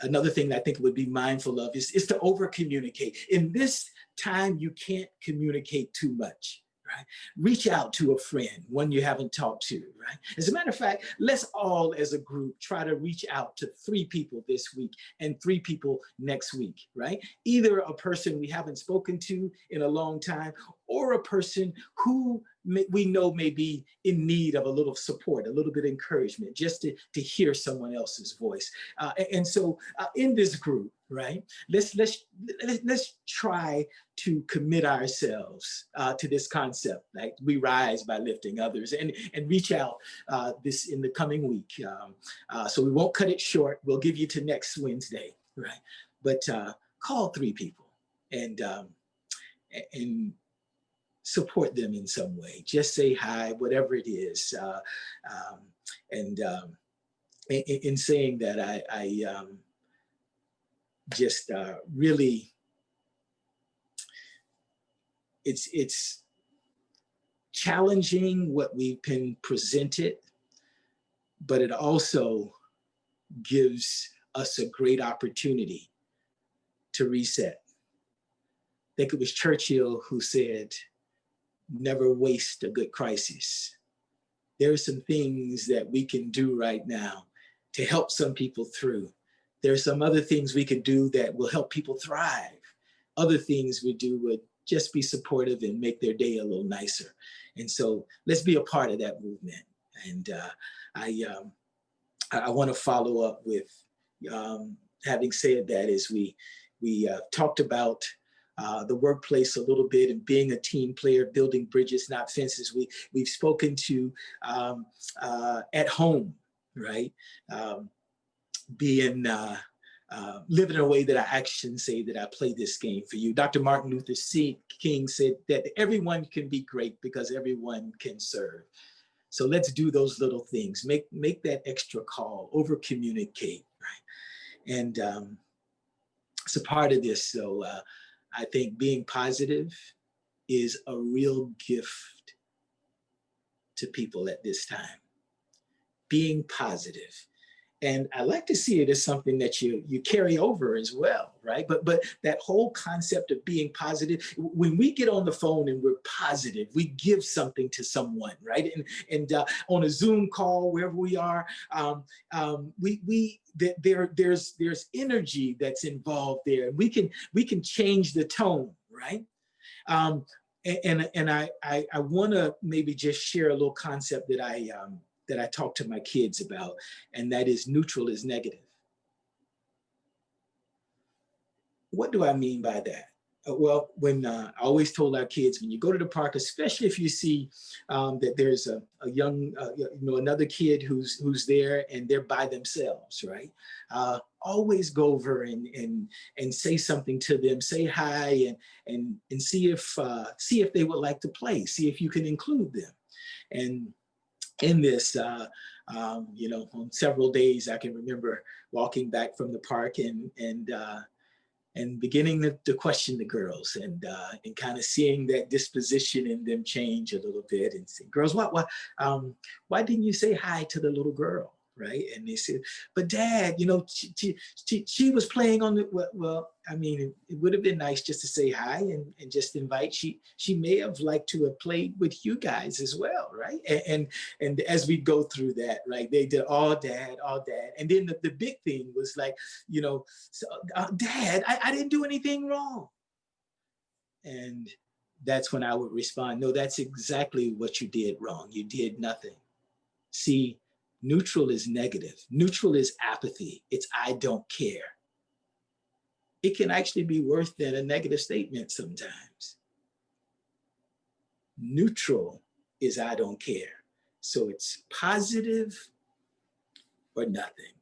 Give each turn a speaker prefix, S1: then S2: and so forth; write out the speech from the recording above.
S1: another thing that I think would be mindful of is to over communicate. In this time, you can't communicate too much. Right? Reach out to a friend, one you haven't talked to, right? As a matter of fact, let's all as a group try to reach out to 3 people this week and 3 people next week, right? Either a person we haven't spoken to in a long time or a person who we know may be in need of a little support, a little bit of encouragement, just to hear someone else's voice. And so in this group, right, let's try to commit ourselves to this concept, like we rise by lifting others, and reach out this in the coming week. So we won't cut it short. We'll give you to next Wednesday, right? But call 3 people and support them in some way. Just say hi, whatever it is. In saying that, I just really, it's challenging what we've been presented, but it also gives us a great opportunity to reset. I think it was Churchill who said, never waste a good crisis. There are some things that we can do right now to help some people through. There are some other things we could do that will help people thrive. Other things we do would just be supportive and make their day a little nicer. And so let's be a part of that movement. And I want to follow up with having said that, as we talked about the workplace a little bit and being a team player, building bridges, not fences. We've spoken to at home, right? Live in a way that I actually say that I play this game for you. Dr. Martin Luther King said that everyone can be great because everyone can serve. So let's do those little things. Make that extra call, over communicate, right? And it's a part of this. So I think being positive is a real gift to people at this time. Being positive. And I like to see it as something that you carry over as well, right? But that whole concept of being positive, when we get on the phone and we're positive, we give something to someone, right? And on a Zoom call, wherever we are, there's energy that's involved there. We can change the tone, right? And I want to maybe just share a little concept that I talk to my kids about, and that is neutral is negative. What do I mean by that? Well, when I always told our kids, when you go to the park, especially if you see that there's a young, another kid who's there and they're by themselves, right? Always go over and say something to them, say hi, and see if they would like to play, see if you can include them. And in this, on several days, I can remember walking back from the park and beginning to question the girls and kind of seeing that disposition in them change a little bit and say, girls, why didn't you say hi to the little girl? Right? And they said, but Dad, she was playing on the, well, I mean, it would have been nice just to say hi and just invite. She may have liked to have played with you guys as well, right? And as we go through that, right, they did all dad. And then the big thing was like, Dad, I didn't do anything wrong. And that's when I would respond, no, that's exactly what you did wrong. You did nothing. See, neutral is negative. Neutral is apathy. It's I don't care. It can actually be worse than a negative statement sometimes. Neutral is I don't care. So it's positive or nothing.